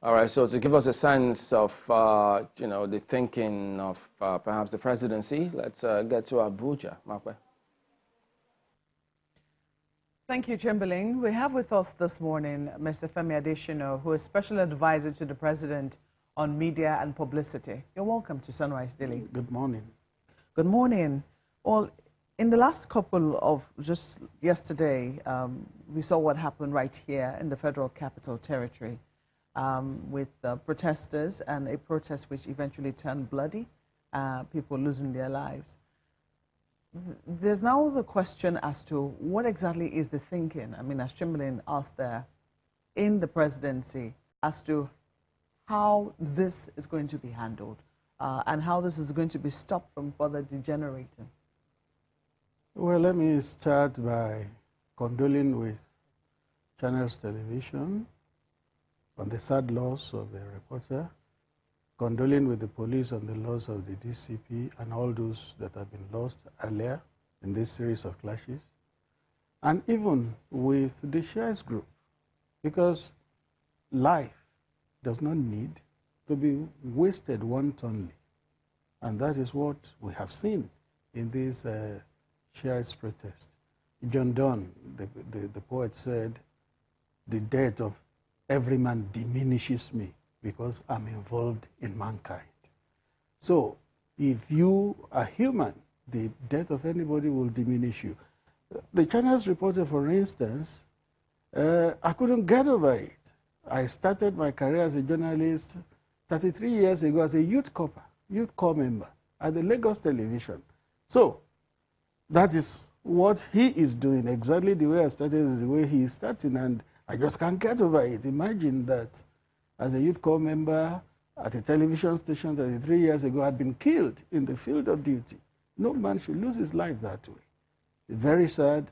All right, so to give us a sense of, the thinking of perhaps the presidency, let's get to Abuja. Makwe. Thank you, Chamberlain. We have with us this morning Mr. Femi Adesina, who is Special Advisor to the President on Media and Publicity. You're welcome to Sunrise Daily. Good morning. Good morning. Well, in the last couple of, just yesterday, we saw what happened right here in the Federal Capital Territory with protesters and a protest which eventually turned bloody, people losing their lives. There's now the question as to what exactly is the thinking, I mean, as Chamberlain asked there, in the presidency as to how this is going to be handled and how this is going to be stopped from further degenerating. Well, let me start by condoling with Channels Television on the sad loss of the reporter, condoling with the police on the loss of the DCP and all those that have been lost earlier in this series of clashes, and even with the Shares group, because life does not need to be wasted wantonly. And that is what we have seen in this Shares protest. John Donne, the poet, said, "The death of every man diminishes me because I'm involved in mankind." So if you are human, the death of anybody will diminish you. The Channels reporter, for instance, I couldn't get over it. I started my career as a journalist 33 years ago as a youth corps member at the Lagos Television. So that is what he is doing. Exactly the way I started is the way he is starting, and I just can't get over it. Imagine that as a youth corps member at a television station 33 years ago, had been killed in the field of duty. No man should lose his life that way. Very sad,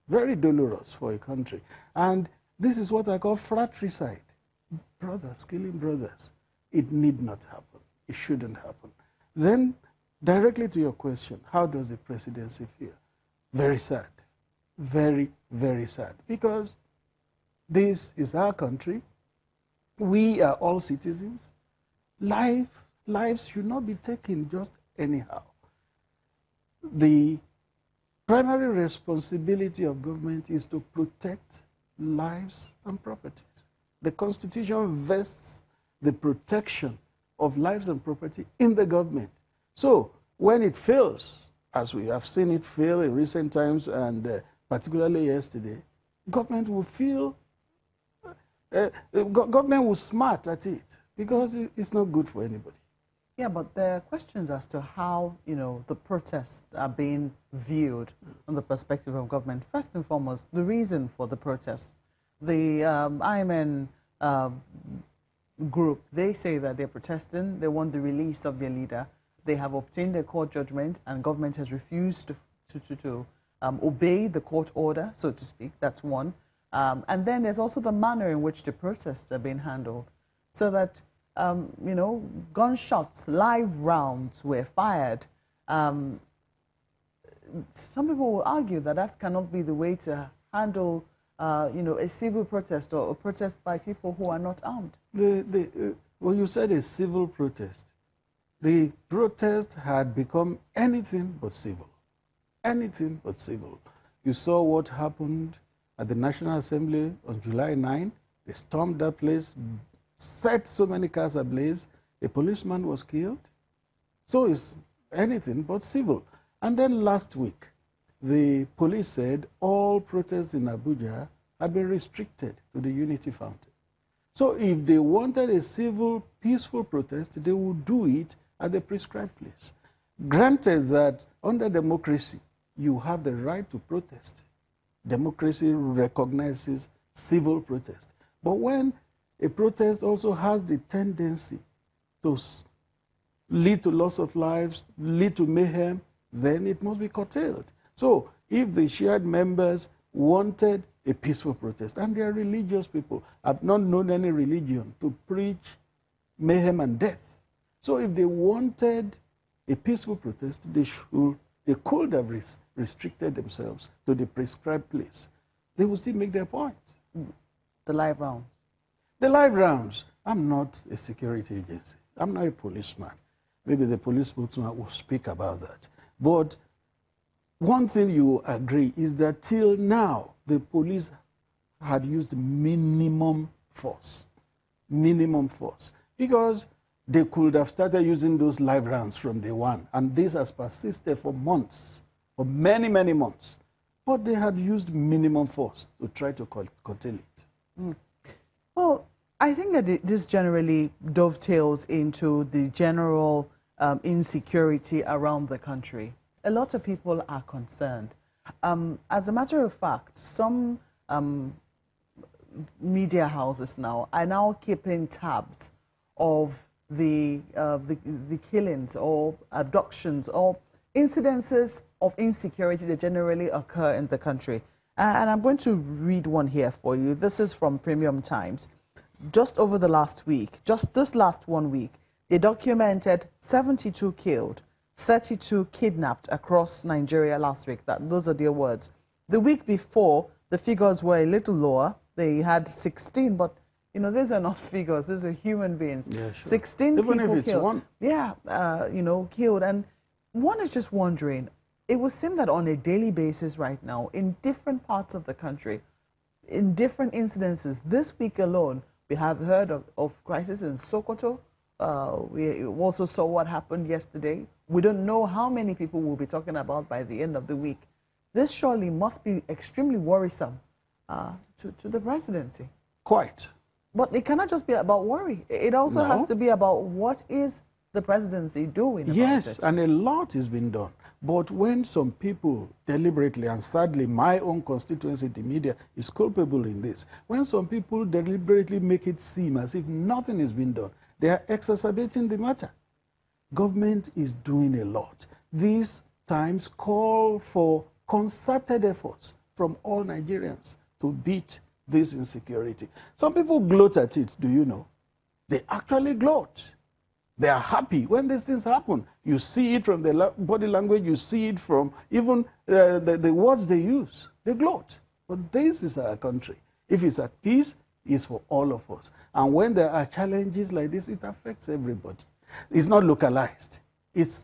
very dolorous for a country. And this is what I call fratricide. Brothers killing brothers. It need not happen. It shouldn't happen. Then, directly to your question, how does the presidency feel? Very sad. Very, very sad. Because this is our country. We are all citizens. Lives should not be taken just anyhow. The primary responsibility of government is to protect lives and properties. The Constitution vests the protection of lives and property in the government. So when it fails, as we have seen it fail in recent times and particularly yesterday, government will feel, government will smart at it because it's not good for anybody. Yeah, but there are questions as to how, the protests are being viewed from the perspective of government. First and foremost, the reason for the protests. The IMN group, they say that they're protesting, they want the release of their leader. They have obtained a court judgment and government has refused to obey the court order, so to speak. That's one. And then there's also the manner in which the protests are being handled. So that, gunshots, live rounds were fired. Some people will argue that that cannot be the way to handle, a civil protest or a protest by people who are not armed. When you said a civil protest, the protest had become anything but civil. Anything but civil. You saw what happened at the National Assembly on July 9. They stormed that place, set so many cars ablaze. A policeman was killed. So it's anything but civil. And then last week, the police said all protests in Abuja had been restricted to the Unity Fountain. So if they wanted a civil, peaceful protest, they would do it at the prescribed place. Granted that under democracy, you have the right to protest. Democracy recognizes civil protest. But when a protest also has the tendency to lead to loss of lives, lead to mayhem, then it must be curtailed. So if the shared members wanted a peaceful protest, and they are religious people, I've not known any religion to preach mayhem and death. So if they wanted a peaceful protest, they could have restricted themselves to the prescribed place. They would still make their point. The live rounds. The live rounds. I'm not a security agency. I'm not a policeman. Maybe the police spokesman will speak about that. But one thing you agree is that till now, the police had used minimum force. Minimum force. Because they could have started using those live rounds from day one. And this has persisted for months, for many, many months. But they had used minimum force to try to curtail it. Mm. Well, I think that this generally dovetails into the general insecurity around the country. A lot of people are concerned. As a matter of fact, some media houses now are now keeping tabs of the killings or abductions or incidences of insecurity that generally occur in the country. And I'm going to read one here for you. This is from Premium Times. Just over the last week, just this last 1 week, they documented 72 killed, 32 kidnapped across Nigeria last week. Those are their words. The week before, the figures were a little lower. They had 16, but you know, these are not figures. These are human beings. Yeah, sure. 16 Even people if it's killed. one. Yeah, you know, killed. And one is just wondering, it would seem that on a daily basis right now, in different parts of the country, in different incidences, this week alone, we have heard of crisis in Sokoto. We also saw what happened yesterday. We don't know how many people we'll be talking about by the end of the week. This surely must be extremely worrisome to the presidency. Quite. But it cannot just be about worry. It also has to be about what is the presidency doing about it. Yes, and a lot has been done. But when some people deliberately, and sadly my own constituency, the media, is culpable in this, when some people deliberately make it seem as if nothing has been done, they are exacerbating the matter. Government is doing a lot. These times call for concerted efforts from all Nigerians to beat this insecurity. Some people gloat at it, do you know? They actually gloat. They are happy when these things happen. You see it from the body language, you see it from even the words they use. They gloat. But this is our country. If it's at peace, it's for all of us. And when there are challenges like this, it affects everybody. It's not localized. It's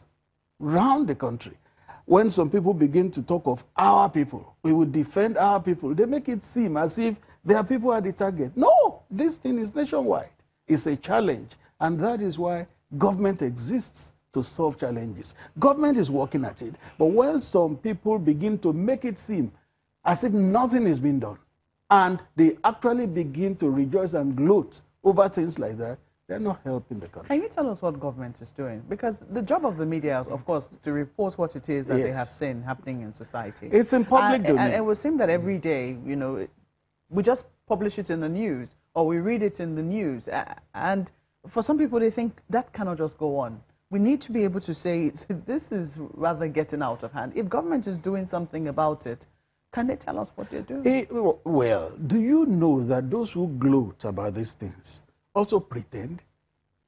round the country. When some people begin to talk of our people, we will defend our people, they make it seem as if their people are the target. No, this thing is nationwide. It's a challenge. And that is why government exists to solve challenges. Government is working at it. But when some people begin to make it seem as if nothing is being done, and they actually begin to rejoice and gloat over things like that, they're not helping the country. Can you tell us what government is doing? Because the job of the media is, of course, to report what it is that they have seen happening in society. It's in public domain. And it would seem that every day, you know, we just publish it in the news, or we read it in the news. And for some people, they think that cannot just go on. We need to be able to say, this is rather getting out of hand. If government is doing something about it, can they tell us what they're doing? Well, do you know that those who gloat about these things also pretend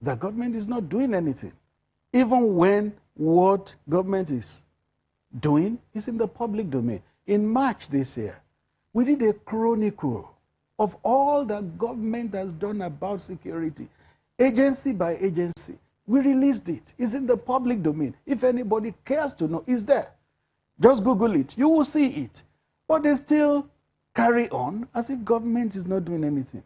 that government is not doing anything, even when what government is doing is in the public domain? In March this year, we did a chronicle of all that government has done about security, agency by agency. We released it. It's in the public domain. If anybody cares to know, it's there. Just Google it. You will see it. But they still carry on as if government is not doing anything.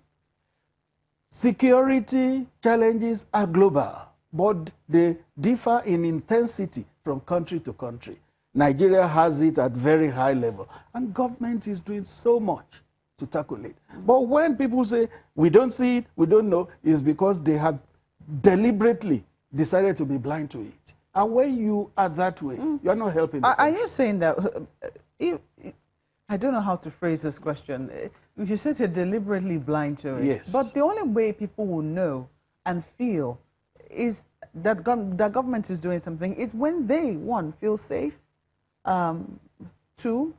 Security challenges are global, but they differ in intensity from country to country. Nigeria has it at very high level, and government is doing so much to tackle it. But when people say, we don't see it, we don't know, it's because they have deliberately decided to be blind to it. And when you are that way, you're not helping the country. Are you saying that, I don't know how to phrase this question. You said they're deliberately blind to it. Yes. But the only way people will know and feel is that government is doing something is when they, one, feel safe, two,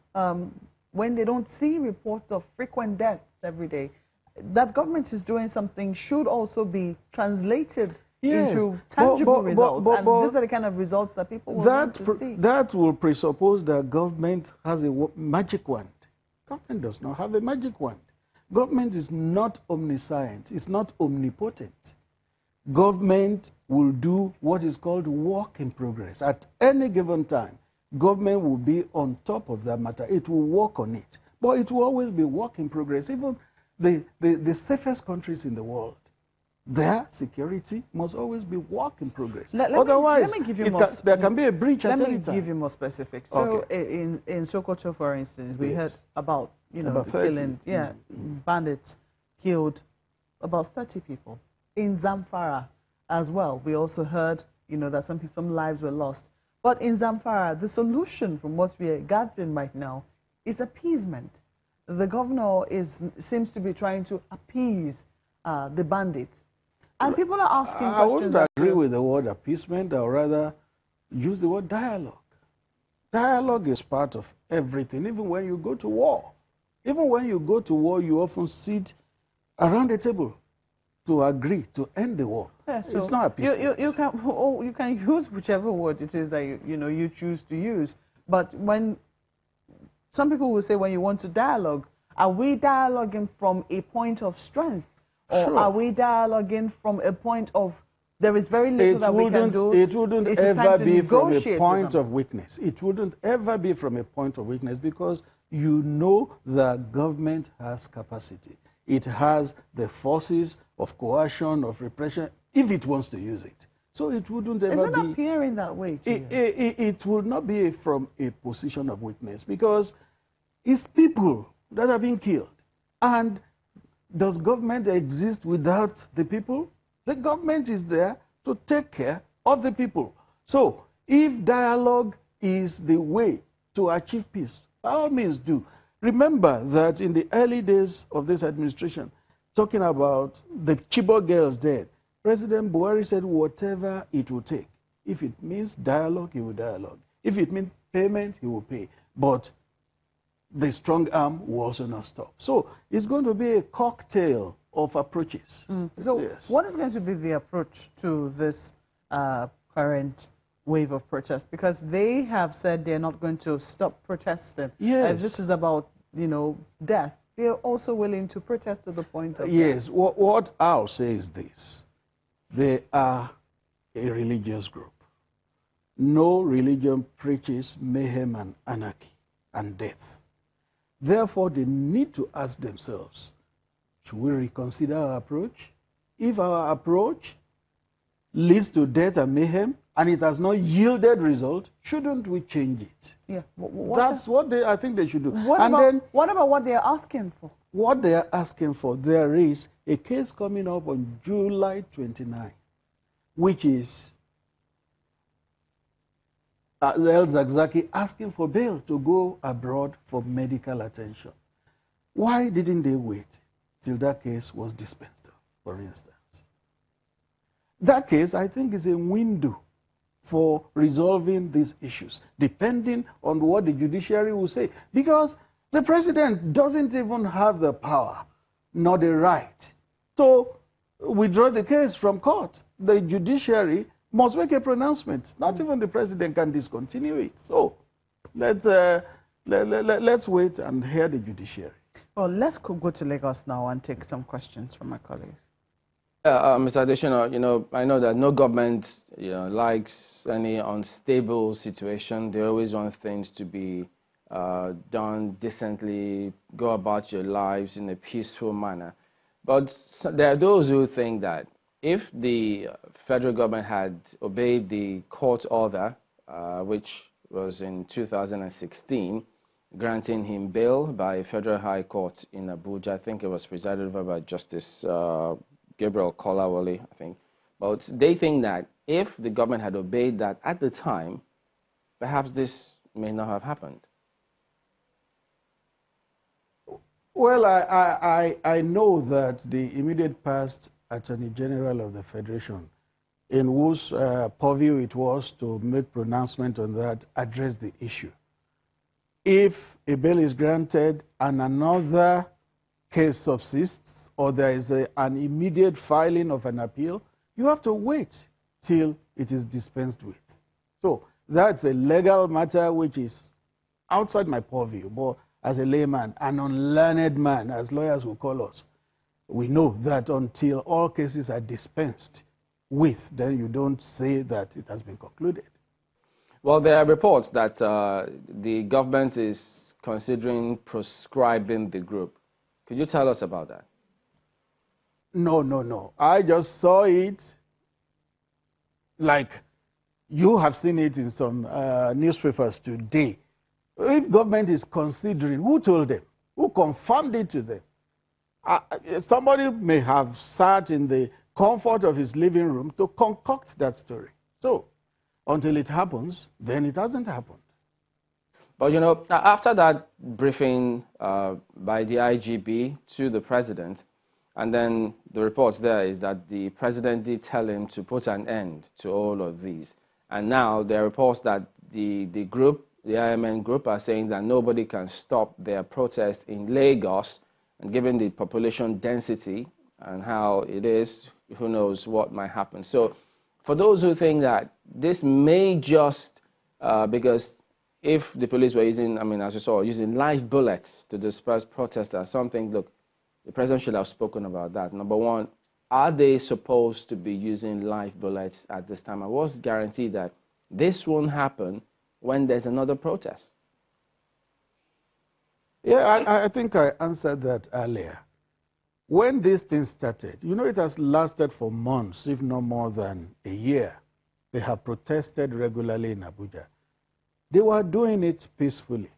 when they don't see reports of frequent deaths every day. That government is doing something should also be translated into tangible results. And these are the kind of results that people will want to see. That will presuppose that government has a magic wand. Government does not have a magic wand. Government is not omniscient. It's not omnipotent. Government will do what is called work in progress. At any given time, government will be on top of that matter. It will work on it. But it will always be work in progress. Even the safest countries in the world, their security must always be work in progress. Otherwise, there can be a breach at any time. Let me give you more specifics. So in Sokoto, for instance, we heard about, about killing, bandits killed about 30 people. In Zamfara as well, we also heard, that some lives were lost. But in Zamfara, the solution from what we are gathering right now is appeasement. The governor seems to be trying to appease the bandits. And people are asking questions. I wouldn't agree with the word appeasement. I would rather use the word dialogue. Dialogue is part of everything, even when you go to war. Even when you go to war, you often sit around a table to agree to end the war. Yeah, so it's not appeasement. You can use whichever word it is that you choose to use. But when some people will say, when you want to dialogue, are we dialoguing from a point of strength? Or are we dialoguing from a point of there is very little that we can do? It wouldn't ever be from a point of weakness. It wouldn't ever be from a point of weakness, because you know that government has capacity. It has the forces of coercion, of repression, if it wants to use it. So it wouldn't ever be... Is it not appearing that way to you? It would not be from a position of weakness, because it's people that are being killed. And does government exist without the people? The government is there to take care of the people. So if dialogue is the way to achieve peace, by all means do. Remember that in the early days of this administration, talking about the Chibok girls dead, President Buhari said whatever it will take. If it means dialogue, he will dialogue. If it means payment, he will pay. But the strong arm will also not stop. So it's going to be a cocktail of approaches. So what is going to be the approach to this current wave of protest? Because they have said they're not going to stop protesting. Yes. If this is about, death, they're also willing to protest to the point of Yes. What I'll say is this. They are a religious group. No religion preaches mayhem and anarchy and death. Therefore, they need to ask themselves, should we reconsider our approach? If our approach leads to death and mayhem, and it has not yielded result, shouldn't we change it? Yeah. That's what I think they should do. What about what they're asking for? What they are asking for, there is a case coming up on July 29, which is el-zakzaky asking for bail to go abroad for medical attention. Why didn't they wait till that case was dispensed of, for instance? That case, I think, is a window for resolving these issues, depending on what the judiciary will say. Because the president doesn't even have the power, nor the right, to withdraw the case from court. The judiciary must make a pronouncement. Not even the president can discontinue it. So let's wait and hear the judiciary. Well, let's go to Lagos now and take some questions from my colleagues. Mr. Adesina, I know that no government, likes any unstable situation. They always want things to be done decently, go about your lives in a peaceful manner. But there are those who think that if the federal government had obeyed the court order, which was in 2016, granting him bail by a federal high court in Abuja, I think it was presided over by Justice Gabriel Kolawole, I think. But they think that if the government had obeyed that at the time, perhaps this may not have happened. Well, I know that the immediate past Attorney General of the Federation, in whose purview it was to make pronouncement on that, addressed the issue. If a bail is granted and another case subsists, or there is an immediate filing of an appeal, you have to wait till it is dispensed with. So that's a legal matter which is outside my purview, but as a layman, an unlearned man, as lawyers will call us, we know that until all cases are dispensed with, then you don't say that it has been concluded. Well, there are reports that the government is considering proscribing the group. Could you tell us about that? No, no, no. I just saw it like you have seen it in some newspapers today. If government is considering, who told them? Who confirmed it to them? Somebody may have sat in the comfort of his living room to concoct that story. So, until it happens, then it hasn't happened. But you know, after that briefing by the IGB to the president, and then the reports there is that the president did tell him to put an end to all of these. And now there are reports that the group, the IMN group, are saying that nobody can stop their protest in Lagos, and given the population density and how it is, who knows what might happen. So for those who think that this may just, because if the police were using, I mean, as you saw, using live bullets to disperse protesters, something, look, the president should have spoken about that. Number one, are they supposed to be using live bullets at this time? I was guaranteed that this won't happen when there's another protest. Yeah, I think I answered that earlier. When this thing started, you know, it has lasted for months, if not more than a year. They have protested regularly in Abuja. They were doing it peacefully.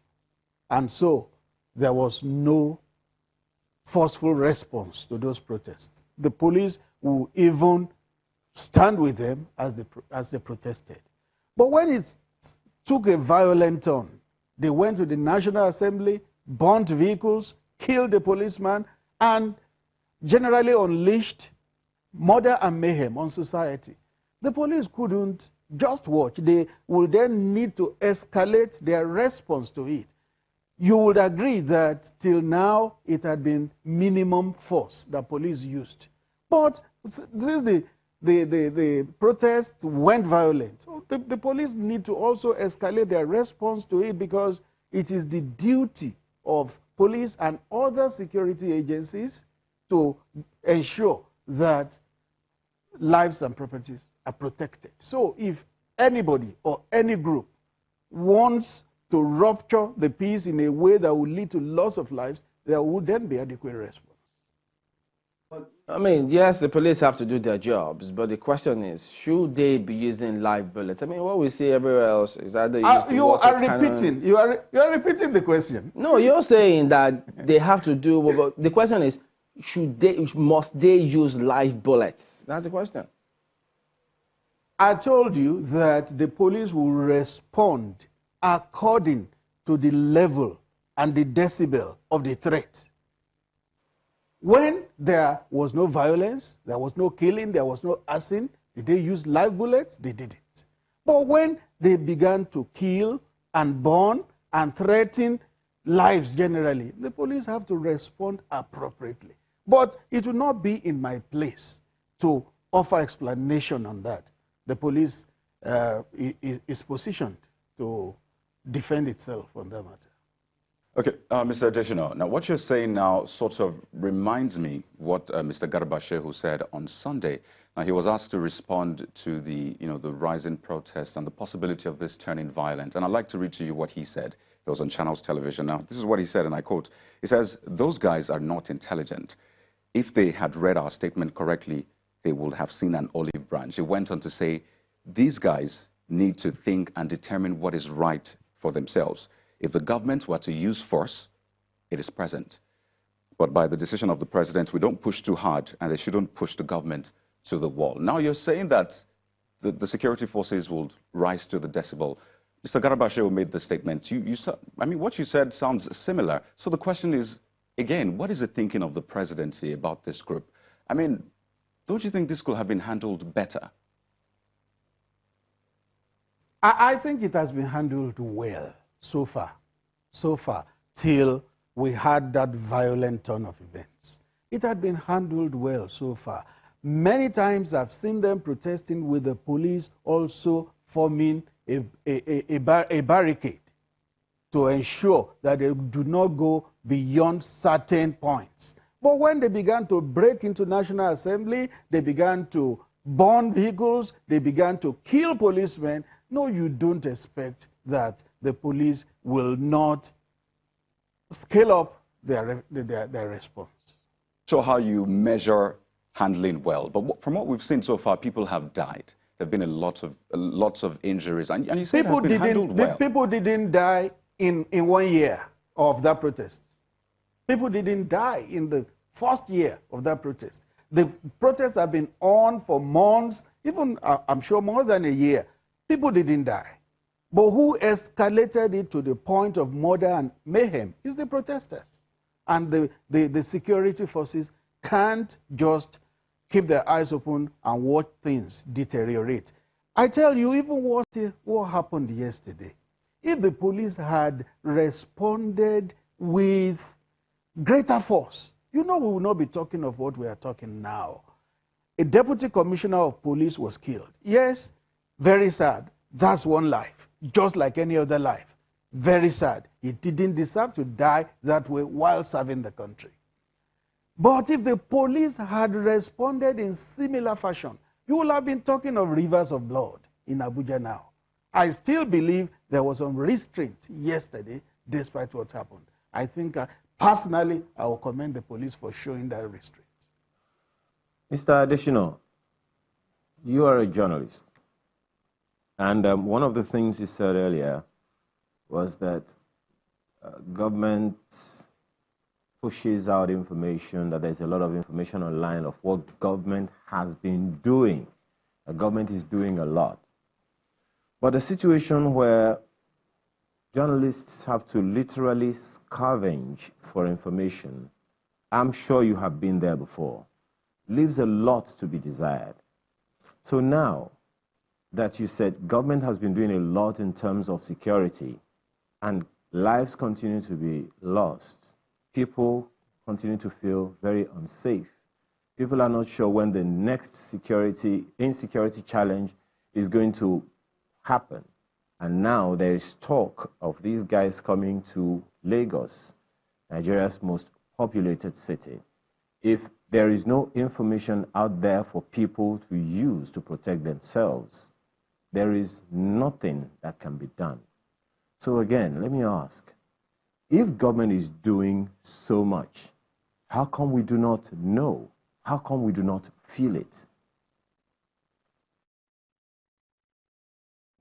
And so there was no forceful response to those protests. The police will even stand with them as they protested. But when it took a violent turn, they went to the National Assembly, burnt vehicles, killed a policeman, and generally unleashed murder and mayhem on society. The police couldn't just watch. They would then need to escalate their response to it. You would agree that till now it had been minimum force that police used. But this the protest went violent. So the police need to also escalate their response to it, because it is the duty of police and other security agencies to ensure that lives and properties are protected. So if anybody or any group wants to rupture the peace in a way that will lead to loss of lives, there would then be adequate response. I mean, yes, the police have to do their jobs, but the question is, should they be using live bullets? I mean, what we see everywhere else is either you are repeating the question. No, you're saying that they have to do. The question is, must they use live bullets? That's the question. I told you that the police will respond according to the level and the decibel of the threat. When there was no violence, there was no killing, there was no arson, did they use live bullets? They didn't. But when they began to kill and burn and threaten lives generally, the police have to respond appropriately. But it will not be in my place to offer explanation on that. The police is positioned to defend itself on that matter. Okay, Mr. Adesina, now what you're saying now sort of reminds me what Mr. Garba Shehu said on Sunday. Now, he was asked to respond to the rising protests and the possibility of this turning violent. And I'd like to read to you what he said. It was on Channels Television. Now, this is what he said, and I quote. He says, "Those guys are not intelligent. If they had read our statement correctly, they would have seen an olive branch." He went on to say, these guys need to think and determine what is right for themselves. If the government were to use force, it is present. But by the decision of the president, we don't push too hard, and they shouldn't push the government to the wall. Now you're saying that the security forces will rise to the decibel. Mr. Garba Shehu made the statement. I mean, what you said sounds similar. So the question is, again, what is the thinking of the presidency about this group? I mean, don't you think this could have been handled better? I think it has been handled well so far, till we had that violent turn of events. It had been handled well so far. Many times I've seen them protesting with the police also forming a barricade. to ensure that they do not go beyond certain points. But when they began to break into National Assembly, they began to burn vehicles, they began to kill policemen, no, you don't expect that the police will not scale up their response. So how you measure handling well? But from what we've seen so far, people have died. There have been lots of injuries, and you say it has been handled well. People didn't die in 1 year of that protest. People didn't die in the first year of that protest. The protests have been on for months, even I'm sure more than a year. People didn't die. But who escalated it to the point of murder and mayhem is the protesters. And the security forces can't just keep their eyes open and watch things deteriorate. I tell you, even what happened yesterday, if the police had responded with greater force, you know, we will not be talking of what we are talking now. A deputy commissioner of police was killed. Yes, very sad. That's one life, just like any other life. Very sad. He didn't deserve to die that way while serving the country. But if the police had responded in similar fashion, you will have been talking of rivers of blood in Abuja now. I still believe there was some restraint yesterday, despite what happened. I think, personally, I will commend the police for showing that restraint. Mr. Adesina, you are a journalist. And one of the things you said earlier was that government pushes out information, that there's a lot of information online of what government has been doing. The government is doing a lot. But a situation where journalists have to literally scavenge for information, I'm sure you have been there before, leaves a lot to be desired. So now that you said government has been doing a lot in terms of security and lives continue to be lost, people continue to feel very unsafe. People are not sure when the next insecurity challenge is going to happen. And now there is talk of these guys coming to Lagos, Nigeria's most populated city. If there is no information out there for people to use to protect themselves, there is nothing that can be done. So again, let me ask, if government is doing so much, how come we do not know? How come we do not feel it?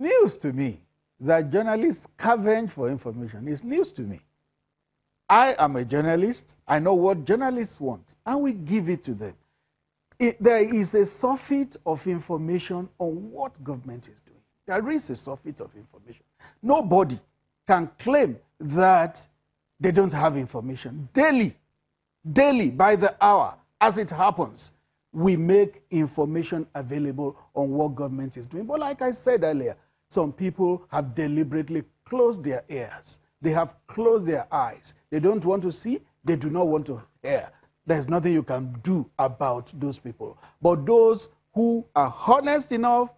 News to me that journalists scavenge for information is news to me. I am a journalist. I know what journalists want, and we give it to them. There is a surfeit of information on what government is doing. There is a surfeit of information. Nobody can claim that they don't have information. Daily, by the hour, as it happens, we make information available on what government is doing. But like I said earlier, some people have deliberately closed their ears. They have closed their eyes. They don't want to see. They do not want to hear. There's nothing you can do about those people. But those who are honest enough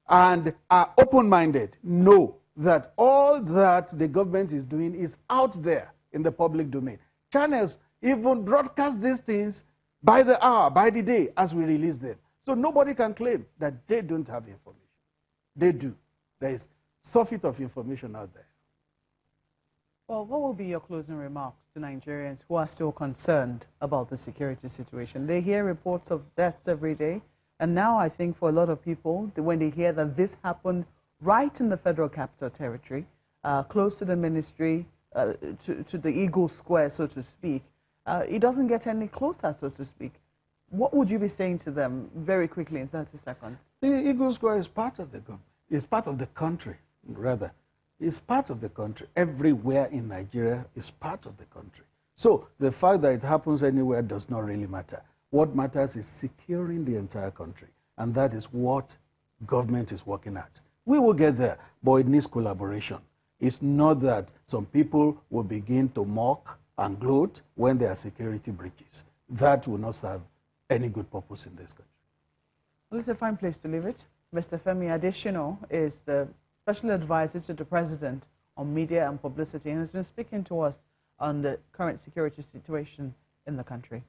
and are open-minded know that all that the government is doing is out there in the public domain. Channels even broadcast these things by the hour, by the day, as we release them. So nobody can claim that they don't have information. They do. There is surfeit of information out there. Well, what will be your closing remarks to Nigerians who are still concerned about the security situation? They hear reports of deaths every day, and now I think for a lot of people, when they hear that this happened right in the Federal Capital Territory, close to the ministry, to the Eagle Square, so to speak, it doesn't get any closer, so to speak. What would you be saying to them very quickly in 30 seconds? The Eagle Square is part of the government. It's part of the country, rather. It's part of the country. Everywhere in Nigeria is part of the country. So the fact that it happens anywhere does not really matter. What matters is securing the entire country. And that is what government is working at. We will get there, but it needs collaboration. It's not that some people will begin to mock and gloat when there are security breaches. That will not serve any good purpose in this country. Well, it's a fine place to leave it. Mr. Femi Adesina is the Special Advisor to the President on media and publicity, and has been speaking to us on the current security situation in the country.